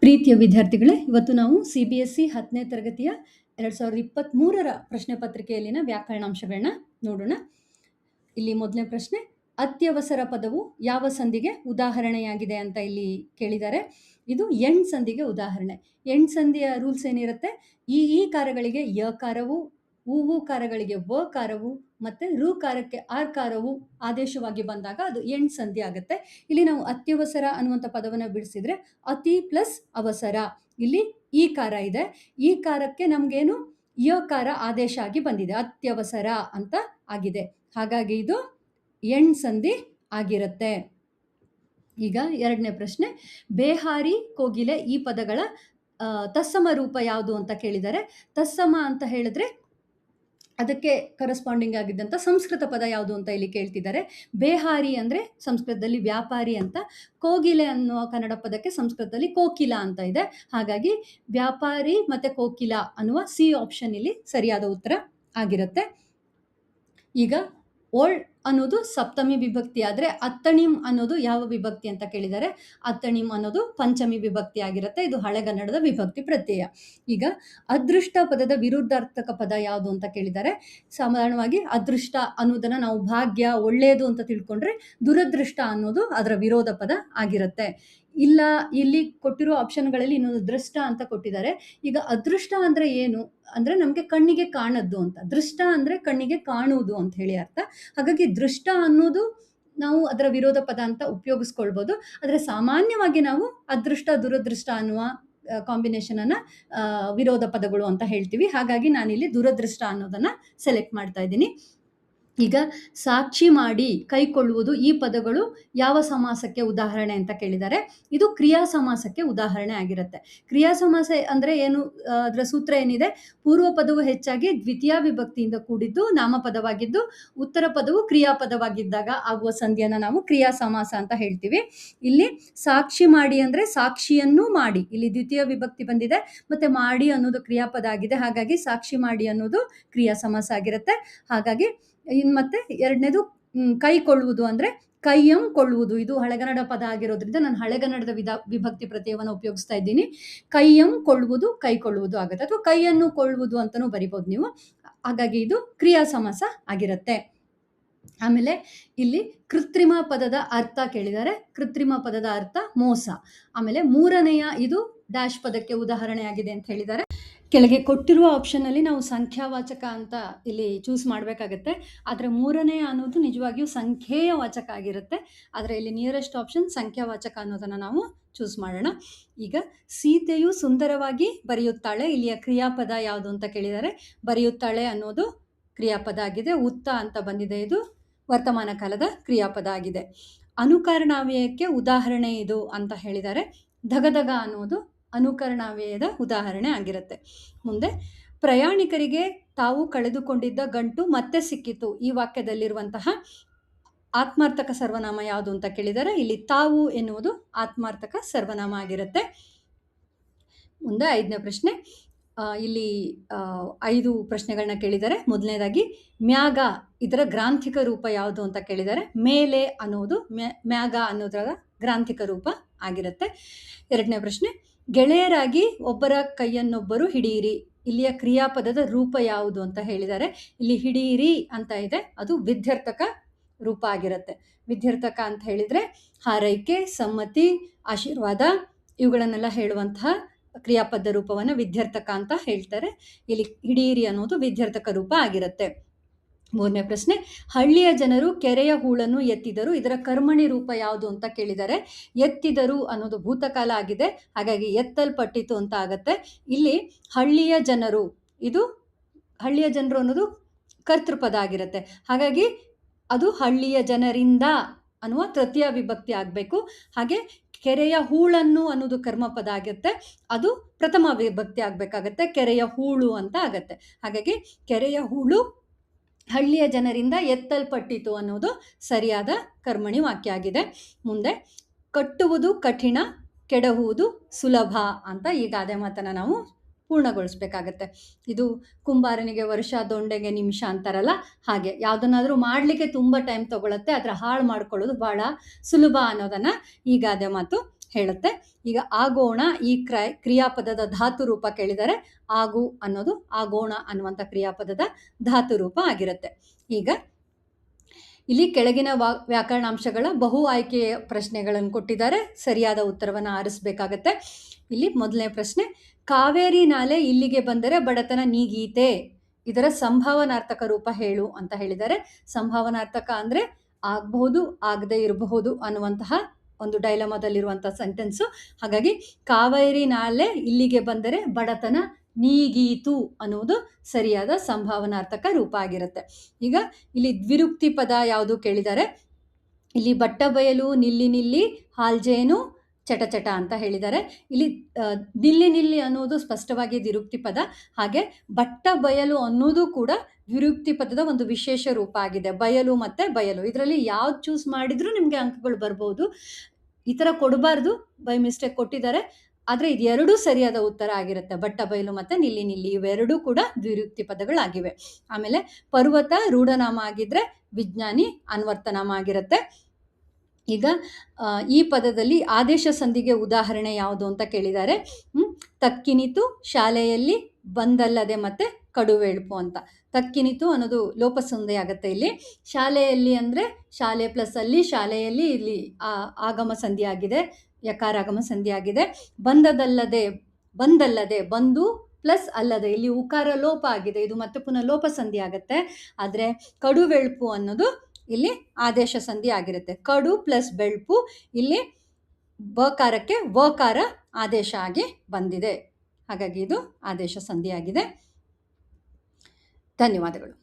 ಪ್ರೀತಿಯ ವಿದ್ಯಾರ್ಥಿಗಳೇ, ಇವತ್ತು ನಾವು CBSE 10ನೇ ತರಗತಿಯ 2023ರ ಪ್ರಶ್ನೆ ಪತ್ರಿಕೆಯಲ್ಲಿನ ವ್ಯಾಕರಣಾಂಶಗಳನ್ನ ನೋಡೋಣ. ಇಲ್ಲಿ ಮೊದಲನೇ ಪ್ರಶ್ನೆ, ಅತ್ಯವಸರ ಪದವು ಯಾವ ಸಂಧಿಗೆ ಉದಾಹರಣೆಯಾಗಿದೆ ಅಂತ ಇಲ್ಲಿ ಕೇಳಿದ್ದಾರೆ. ಇದು ಎಣ್ ಸಂಧಿಗೆ ಉದಾಹರಣೆ. ಎಣ್ ಸಂಧಿಯ ರೂಲ್ಸ್ ಏನಿರುತ್ತೆ? ಈ ಕಾರಗಳಿಗೆ ಯಕಾರವು, ಉ ಕಾರಗಳಿಗೆ ವ ಕಾರವು ಮತ್ತೆ ರು ಕಾರಕ್ಕೆ ಆರ್ ಕಾರವು ಆದೇಶವಾಗಿ ಬಂದಾಗ ಅದು ಎಣ್ ಸಂಧಿ ಆಗುತ್ತೆ. ಇಲ್ಲಿ ನಾವು ಅತ್ಯವಸರ ಅನ್ನುವಂಥ ಪದವನ್ನು ಬಿಡಿಸಿದ್ರೆ ಅತಿ ಪ್ಲಸ್ ಅವಸರ, ಇಲ್ಲಿ ಈ ಕಾರ ಇದೆ, ಈ ಕಾರಕ್ಕೆ ನಮ್ಗೇನು ಯಕಾರ ಆದೇಶ ಆಗಿ ಬಂದಿದೆ, ಅತ್ಯವಸರ ಅಂತ ಆಗಿದೆ. ಹಾಗಾಗಿ ಇದು ಎಣ್ ಸಂಧಿ ಆಗಿರುತ್ತೆ. ಈಗ ಎರಡನೇ ಪ್ರಶ್ನೆ, ಬೇಹಾರಿ, ಕೋಗಿಲೆ ಈ ಪದಗಳ ತತ್ಸಮ ರೂಪ ಯಾವುದು ಅಂತ ಕೇಳಿದ್ದಾರೆ. ತತ್ಸಮ ಅಂತ ಹೇಳಿದ್ರೆ ಅದಕ್ಕೆ ಕರೆಸ್ಪಾಂಡಿಂಗ್ ಆಗಿದ್ದಂಥ ಸಂಸ್ಕೃತ ಪದ ಯಾವುದು ಅಂತ ಇಲ್ಲಿ ಕೇಳ್ತಿದ್ದಾರೆ. ಬೇಹಾರಿ ಅಂದರೆ ಸಂಸ್ಕೃತದಲ್ಲಿ ವ್ಯಾಪಾರಿ ಅಂತ, ಕೋಗಿಲೆ ಅನ್ನುವ ಕನ್ನಡ ಪದಕ್ಕೆ ಸಂಸ್ಕೃತದಲ್ಲಿ ಕೋಕಿಲ ಅಂತ ಇದೆ. ಹಾಗಾಗಿ ವ್ಯಾಪಾರಿ ಮತ್ತು ಕೋಕಿಲ ಅನ್ನುವ ಸಿ ಆಪ್ಷನ್ ಇಲ್ಲಿ ಸರಿಯಾದ ಉತ್ತರ ಆಗಿರುತ್ತೆ. ಈಗ ಓಳ್ ಅನ್ನೋದು ಸಪ್ತಮಿ ವಿಭಕ್ತಿ ಆದರೆ ಅತ್ತಣಿಂ ಅನ್ನೋದು ಯಾವ ವಿಭಕ್ತಿ ಅಂತ ಕೇಳಿದ್ದಾರೆ. ಅತ್ತಣಿಂ ಅನ್ನೋದು ಪಂಚಮಿ ವಿಭಕ್ತಿ ಆಗಿರುತ್ತೆ. ಇದು ಹಳೆಗನ್ನಡದ ವಿಭಕ್ತಿ ಪ್ರತ್ಯಯ. ಈಗ ಅದೃಷ್ಟ ಪದದ ವಿರುದ್ಧಾರ್ಥಕ ಪದ ಯಾವುದು ಅಂತ ಕೇಳಿದ್ದಾರೆ. ಸಾಧಾರಣವಾಗಿ ಅದೃಷ್ಟ ಅನ್ನೋದನ್ನ ನಾವು ಭಾಗ್ಯ, ಒಳ್ಳೆಯದು ಅಂತ ತಿಳ್ಕೊಂಡ್ರೆ ದುರದೃಷ್ಟ ಅನ್ನೋದು ಅದರ ವಿರೋಧ ಪದ ಆಗಿರುತ್ತೆ. ಇಲ್ಲ, ಇಲ್ಲಿ ಕೊಟ್ಟಿರೋ ಆಪ್ಷನ್ಗಳಲ್ಲಿ ಇನ್ನೊಂದು ದೃಷ್ಟ ಅಂತ ಕೊಟ್ಟಿದ್ದಾರೆ. ಈಗ ಅದೃಷ್ಟ ಅಂದ್ರೆ ಏನು ಅಂದ್ರೆ ನಮಗೆ ಕಣ್ಣಿಗೆ ಕಾಣದ್ದು ಅಂತ, ದೃಷ್ಟ ಅಂದ್ರೆ ಕಣ್ಣಿಗೆ ಕಾಣುವುದು ಅಂತ ಹೇಳಿ ಅರ್ಥ. ಹಾಗಾಗಿ ದೃಷ್ಟ ಅನ್ನೋದು ನಾವು ಅದರ ವಿರೋಧ ಪದ ಅಂತ ಉಪಯೋಗಿಸ್ಕೊಳ್ಬೋದು. ಆದರೆ ಸಾಮಾನ್ಯವಾಗಿ ನಾವು ಅದೃಷ್ಟ ದುರದೃಷ್ಟ ಅನ್ನುವ ಕಾಂಬಿನೇಷನ್ ಅನ್ನ ವಿರೋಧ ಪದಗಳು ಅಂತ ಹೇಳ್ತೀವಿ. ಹಾಗಾಗಿ ನಾನಿಲ್ಲಿ ದುರದೃಷ್ಟ ಅನ್ನೋದನ್ನ ಸೆಲೆಕ್ಟ್ ಮಾಡ್ತಾ ಇದ್ದೀನಿ. ಈಗ ಸಾಕ್ಷಿ ಮಾಡಿ, ಕೈಕೊಳ್ಳುವುದು ಈ ಪದಗಳು ಯಾವ ಸಮಾಸಕ್ಕೆ ಉದಾಹರಣೆ ಅಂತ ಕೇಳಿದ್ದಾರೆ. ಇದು ಕ್ರಿಯಾ ಸಮಾಸಕ್ಕೆ ಉದಾಹರಣೆ ಆಗಿರುತ್ತೆ. ಕ್ರಿಯಾ ಸಮಾಸ ಅಂದ್ರೆ ಏನು? ಅದರ ಸೂತ್ರ ಏನಿದೆ? ಪೂರ್ವ ಪದವು ಹೆಚ್ಚಾಗಿ ದ್ವಿತೀಯ ವಿಭಕ್ತಿಯಿಂದ ಕೂಡಿದ್ದು ನಾಮಪದವಾಗಿದ್ದು ಉತ್ತರ ಪದವು ಕ್ರಿಯಾಪದವಾಗಿದ್ದಾಗ ಆಗುವ ಸಂಧಿಯನ್ನು ನಾವು ಕ್ರಿಯಾ ಸಮಾಸ ಅಂತ ಹೇಳ್ತೀವಿ. ಇಲ್ಲಿ ಸಾಕ್ಷಿ ಮಾಡಿ ಅಂದ್ರೆ ಸಾಕ್ಷಿಯನ್ನು ಮಾಡಿ, ಇಲ್ಲಿ ದ್ವಿತೀಯ ವಿಭಕ್ತಿ ಬಂದಿದೆ, ಮತ್ತೆ ಮಾಡಿ ಅನ್ನೋದು ಕ್ರಿಯಾಪದ ಆಗಿದೆ. ಹಾಗಾಗಿ ಸಾಕ್ಷಿ ಮಾಡಿ ಅನ್ನೋದು ಕ್ರಿಯಾ ಸಮಾಸ ಆಗಿರುತ್ತೆ. ಹಾಗಾಗಿ ಮತ್ತೆ ಎರಡನೇದು ಕೈಕೊಳ್ಳುವುದು ಅಂದ್ರೆ ಕೈಯಂ ಕೊಳ್ಳುವುದು, ಇದು ಹಳೆಗನ್ನಡ ಪದ ಆಗಿರೋದ್ರಿಂದ ನಾನು ಹಳೆಗನ್ನಡದ ವಿಭಕ್ತಿ ಪ್ರತ್ಯಯವನ್ನು ಉಪಯೋಗಿಸ್ತಾ ಇದ್ದೀನಿ. ಕೈಯಂ ಕೊಳ್ಳುವುದು, ಕೈಕೊಳ್ಳುವುದು ಆಗುತ್ತೆ, ಅಥವಾ ಕೈಯನ್ನು ಕೊಳ್ಳುವುದು ಅಂತಲೂ ಬರಿಬೋದು ನೀವು. ಹಾಗಾಗಿ ಇದು ಕ್ರಿಯಾ ಸಮಾಸ ಆಗಿರುತ್ತೆ. ಆಮೇಲೆ ಇಲ್ಲಿ ಕೃತ್ರಿಮ ಪದದ ಅರ್ಥ ಕೇಳಿದ್ದಾರೆ. ಕೃತ್ರಿಮ ಪದದ ಅರ್ಥ ಮೋಸ. ಆಮೇಲೆ ಮೂರನೆಯ ಇದು ಡ್ಯಾಶ್ ಪದಕ್ಕೆ ಉದಾಹರಣೆ ಆಗಿದೆ ಅಂತ ಹೇಳಿದ್ದಾರೆ. ಕೆಳಗೆ ಕೊಟ್ಟಿರುವ ಆಪ್ಷನ್ನಲ್ಲಿ ನಾವು ಸಂಖ್ಯಾವಾಚಕ ಅಂತ ಇಲ್ಲಿ ಚೂಸ್ ಮಾಡಬೇಕಾಗತ್ತೆ. ಆದರೆ ಮೂರನೇ ಅನ್ನೋದು ನಿಜವಾಗಿಯೂ ಸಂಖ್ಯೆಯ ವಾಚಕ ಆಗಿರುತ್ತೆ. ಆದರೆ ಇಲ್ಲಿ ನಿಯರೆಸ್ಟ್ ಆಪ್ಷನ್ ಸಂಖ್ಯಾವಾಚಕ ಅನ್ನೋದನ್ನು ನಾವು ಚೂಸ್ ಮಾಡೋಣ. ಈಗ ಸೀತೆಯು ಸುಂದರವಾಗಿ ಬರೆಯುತ್ತಾಳೆ, ಇಲ್ಲಿಯ ಕ್ರಿಯಾಪದ ಯಾವುದು ಅಂತ ಕೇಳಿದ್ದಾರೆ. ಬರೆಯುತ್ತಾಳೆ ಅನ್ನೋದು ಕ್ರಿಯಾಪದ ಆಗಿದೆ. ಉತ್ತ ಅಂತ ಬಂದಿದೆ, ಇದು ವರ್ತಮಾನ ಕಾಲದ ಕ್ರಿಯಾಪದ ಆಗಿದೆ. ಅನುಕರಣಾವ್ಯಯಕ್ಕೆ ಉದಾಹರಣೆ ಇದು ಅಂತ ಹೇಳಿದ್ದಾರೆ. ಧಗಧಗ ಅನ್ನೋದು ಅನುಕರಣಾವ್ಯಯದ ಉದಾಹರಣೆ ಆಗಿರುತ್ತೆ. ಮುಂದೆ ಪ್ರಯಾಣಿಕರಿಗೆ ತಾವು ಕಳೆದುಕೊಂಡಿದ್ದ ಗಂಟು ಮತ್ತೆ ಸಿಕ್ಕಿತು, ಈ ವಾಕ್ಯದಲ್ಲಿರುವಂತಹ ಆತ್ಮಾರ್ಥಕ ಸರ್ವನಾಮ ಯಾವುದು ಅಂತ ಕೇಳಿದರೆ ಇಲ್ಲಿ ತಾವು ಎನ್ನುವುದು ಆತ್ಮಾರ್ಥಕ ಸರ್ವನಾಮ ಆಗಿರುತ್ತೆ. ಮುಂದೆ ಐದನೇ ಪ್ರಶ್ನೆ, ಇಲ್ಲಿ 5 ಪ್ರಶ್ನೆಗಳನ್ನ ಕೇಳಿದ್ದಾರೆ. ಮೊದಲನೇದಾಗಿ ಮ್ಯಾಗ ಇದರ ಗ್ರಾಂಥಿಕ ರೂಪ ಯಾವುದು ಅಂತ ಕೇಳಿದ್ದಾರೆ. ಮೇಲೆ ಅನ್ನೋದು ಮ್ಯಾಗ ಅನ್ನೋದರ ಗ್ರಾಂಥಿಕ ರೂಪ ಆಗಿರುತ್ತೆ. ಎರಡನೇ ಪ್ರಶ್ನೆ, ಗೆಳೆಯರಾಗಿ ಒಬ್ಬರ ಕೈಯನ್ನೊಬ್ಬರು ಹಿಡಿಯಿರಿ, ಇಲ್ಲಿಯ ಕ್ರಿಯಾಪದದ ರೂಪ ಯಾವುದು ಅಂತ ಹೇಳಿದ್ದಾರೆ. ಇಲ್ಲಿ ಹಿಡಿಯಿರಿ ಅಂತ ಇದೆ, ಅದು ವಿಧ್ಯರ್ಥಕ ರೂಪ ಆಗಿರುತ್ತೆ. ವಿಧ್ಯರ್ಥಕ ಅಂತ ಹೇಳಿದ್ರೆ ಹಾರೈಕೆ, ಸಮ್ಮತಿ, ಆಶೀರ್ವಾದ ಇವುಗಳನ್ನೆಲ್ಲ ಹೇಳುವಂತಹ ಕ್ರಿಯಾಪದ ರೂಪವನ್ನು ವಿಧ್ಯರ್ಥಕ ಅಂತ ಹೇಳ್ತಾರೆ. ಇಲ್ಲಿ ಹಿಡಿಯಿರಿ ಅನ್ನೋದು ವಿಧ್ಯರ್ಥಕ ರೂಪ ಆಗಿರುತ್ತೆ. ಮೂರನೇ ಪ್ರಶ್ನೆ, ಹಳ್ಳಿಯ ಜನರು ಕೆರೆಯ ಹೂಳನ್ನು ಎತ್ತಿದರು, ಇದರ ಕರ್ಮಣಿ ರೂಪ ಯಾವುದು ಅಂತ ಕೇಳಿದ್ದಾರೆ. ಎತ್ತಿದರು ಅನ್ನೋದು ಭೂತಕಾಲ ಆಗಿದೆ, ಹಾಗಾಗಿ ಎತ್ತಲ್ಪಟ್ಟಿತು ಅಂತ ಆಗತ್ತೆ. ಇಲ್ಲಿ ಹಳ್ಳಿಯ ಜನರು, ಇದು ಹಳ್ಳಿಯ ಜನರು ಅನ್ನೋದು ಕರ್ತೃಪದ ಆಗಿರುತ್ತೆ. ಹಾಗಾಗಿ ಅದು ಹಳ್ಳಿಯ ಜನರಿಂದ ಅನ್ನುವ ತೃತೀಯ ವಿಭಕ್ತಿ ಆಗಬೇಕು. ಹಾಗೆ ಕೆರೆಯ ಹೂಳನ್ನು ಅನ್ನೋದು ಕರ್ಮಪದ ಆಗುತ್ತೆ, ಅದು ಪ್ರಥಮ ವಿಭಕ್ತಿ ಆಗಬೇಕಾಗತ್ತೆ, ಕೆರೆಯ ಹೂಳು ಅಂತ ಆಗತ್ತೆ. ಹಾಗಾಗಿ ಕೆರೆಯ ಹೂಳು ಹಳ್ಳಿಯ ಜನರಿಂದ ಎತ್ತಲ್ಪಟ್ಟಿತು ಅನ್ನೋದು ಸರಿಯಾದ ಕರ್ಮಣಿ ವಾಕ್ಯ ಆಗಿದೆ. ಮುಂದೆ ಕಟ್ಟುವುದು ಕಠಿಣ, ಕೆಡಹುವುದು ಸುಲಭ ಅಂತ ಈ ಗಾದೆ ಮಾತನ್ನು ನಾವು ಪೂರ್ಣಗೊಳಿಸ್ಬೇಕಾಗತ್ತೆ. ಇದು ಕುಂಬಾರನಿಗೆ ವರ್ಷ, ದೊಂಡೆಗೆ ನಿಮಿಷ ಅಂತಾರಲ್ಲ, ಹಾಗೆ ಯಾವುದನ್ನಾದರೂ ಮಾಡಲಿಕ್ಕೆ ತುಂಬ ಟೈಮ್ ತಗೊಳುತ್ತೆ, ಅದರ ಹಾಳು ಮಾಡ್ಕೊಳ್ಳೋದು ಬಹಳ ಸುಲಭ ಅನ್ನೋದನ್ನು ಈ ಗಾದೆ ಮಾತು ಹೇಳುತ್ತೆ. ಈಗ ಆಗೋಣ ಈ ಕ್ರಿಯಾಪದದ ಧಾತು ರೂಪ ಕೇಳಿದರೆ ಆಗು ಅನ್ನೋದು ಆಗೋಣ ಅನ್ನುವಂಥ ಕ್ರಿಯಾಪದದ ಧಾತು ರೂಪ ಆಗಿರುತ್ತೆ. ಈಗ ಇಲ್ಲಿ ಕೆಳಗಿನ ವ್ಯಾಕರಣಾಂಶಗಳ ಬಹು ಆಯ್ಕೆಯ ಪ್ರಶ್ನೆಗಳನ್ನು ಕೊಟ್ಟಿದ್ದಾರೆ. ಸರಿಯಾದ ಉತ್ತರವನ್ನು ಆರಿಸಬೇಕಾಗತ್ತೆ. ಇಲ್ಲಿ ಮೊದಲನೇ ಪ್ರಶ್ನೆ, ಕಾವೇರಿ ನಾಲೆ ಇಲ್ಲಿಗೆ ಬಂದರೆ ಬಡತನ ನೀಗೀತೆ, ಇದರ ಸಂಭಾವನಾರ್ಥಕ ರೂಪ ಹೇಳು ಅಂತ ಹೇಳಿದ್ದಾರೆ. ಸಂಭಾವನಾರ್ಥಕ ಅಂದರೆ ಆಗಬಹುದು, ಆಗದೆ ಇರಬಹುದು ಅನ್ನುವಂತಹ ಒಂದು ಡೈಲಮಾದಲ್ಲಿರುವಂಥ ಸೆಂಟೆನ್ಸು. ಹಾಗಾಗಿ ಕಾವೇರಿ ನಾಲೆ ಇಲ್ಲಿಗೆ ಬಂದರೆ ಬಡತನ ನೀಗೀತು ಅನ್ನುವುದು ಸರಿಯಾದ ಸಂಭಾವನಾರ್ಥಕ ರೂಪ ಆಗಿರುತ್ತೆ. ಈಗ ಇಲ್ಲಿ ದ್ವಿರುಕ್ತಿ ಪದ ಯಾವುದು ಕೇಳಿದ್ದಾರೆ. ಇಲ್ಲಿ ಬಟ್ಟ ಬಯಲು, ನಿಲ್ಲಿ ನಿಲ್ಲಿ, ಹಾಲ್ಜೇನು, ಚಟ ಚಟ ಅಂತ ಹೇಳಿದ್ದಾರೆ. ಇಲ್ಲಿ ನಿಲ್ಲಿ ನಿಲ್ಲಿ ಅನ್ನೋದು ಸ್ಪಷ್ಟವಾಗಿ ದ್ವಿರುಕ್ತಿ ಪದ. ಹಾಗೆ ಬಟ್ಟ ಬಯಲು ಅನ್ನೋದು ಕೂಡ ದ್ವಿರುಕ್ತಿ ಪದದ ಒಂದು ವಿಶೇಷ ರೂಪ ಆಗಿದೆ. ಬಯಲು ಮತ್ತು ಬಯಲು ಇದರಲ್ಲಿ ಯಾವ್ದು ಚೂಸ್ ಮಾಡಿದ್ರೂ ನಿಮಗೆ ಅಂಕಗಳು ಬರ್ಬೋದು. ಈ ಥರ ಕೊಡಬಾರ್ದು, ಬೈ ಮಿಸ್ಟೇಕ್ ಕೊಟ್ಟಿದ್ದಾರೆ. ಆದರೆ ಇದೆರಡೂ ಸರಿಯಾದ ಉತ್ತರ ಆಗಿರುತ್ತೆ. ಬಟ್ಟ ಬಯಲು ಮತ್ತು ನಿಲ್ಲಿ ನಿಲ್ಲಿ ಇವೆರಡೂ ಕೂಡ ದ್ವಿರುಕ್ತಿ ಪದಗಳಾಗಿವೆ. ಆಮೇಲೆ ಪರ್ವತ ರೂಢನಾಮ ಆಗಿದ್ರೆ ವಿಜ್ಞಾನಿ ಅನ್ವರ್ತನಾಮ ಆಗಿರುತ್ತೆ. ಈಗ ಈ ಪದದಲ್ಲಿ ಆದೇಶ ಸಂಧಿಗೆ ಉದಾಹರಣೆ ಯಾವುದು ಅಂತ ಕೇಳಿದ್ದಾರೆ. ತಕ್ಕಿನಿತು ಶಾಲೆಯಲ್ಲಿ ಬಂದಲ್ಲದೆ ಮತ್ತು ಕಡುವೆಳ್ಪು ಅಂತ. ತಕ್ಕಿನಿತು ಅನ್ನೋದು ಲೋಪಸಂಧಿ ಆಗುತ್ತೆ ಇಲ್ಲಿ. ಶಾಲೆಯಲ್ಲಿ ಅಂದರೆ ಶಾಲೆ ಪ್ಲಸ್ ಅಲ್ಲಿ, ಶಾಲೆಯಲ್ಲಿ ಇಲ್ಲಿ ಆಗಮ ಸಂಧಿ ಆಗಿದೆ, ಯಕಾರಾಗಮ ಸಂಧಿ ಆಗಿದೆ. ಬಂದದಲ್ಲದೆ, ಬಂದಲ್ಲದೆ, ಬಂದು ಪ್ಲಸ್ ಅಲ್ಲದೆ, ಇಲ್ಲಿ ಉಕಾರ ಲೋಪ ಆಗಿದೆ, ಇದು ಮತ್ತೆ ಪುನಃ ಲೋಪ ಸಂಧಿ ಆಗುತ್ತೆ. ಆದರೆ ಕಡುವೆಳ್ಪು ಅನ್ನೋದು ಇಲ್ಲಿ ಆದೇಶ ಸಂಧಿ ಆಗಿರುತ್ತೆ. ಕಡು ಪ್ಲಸ್ ಬೆಳ್ಪು ಇಲ್ಲಿ ಬಕಾರಕ್ಕೆ ವಕಾರ ಆದೇಶ ಆಗಿ ಬಂದಿದೆ. ಹಾಗಾಗಿ ಇದು ಆದೇಶ ಸಂಧಿ ಆಗಿದೆ. ಧನ್ಯವಾದಗಳು.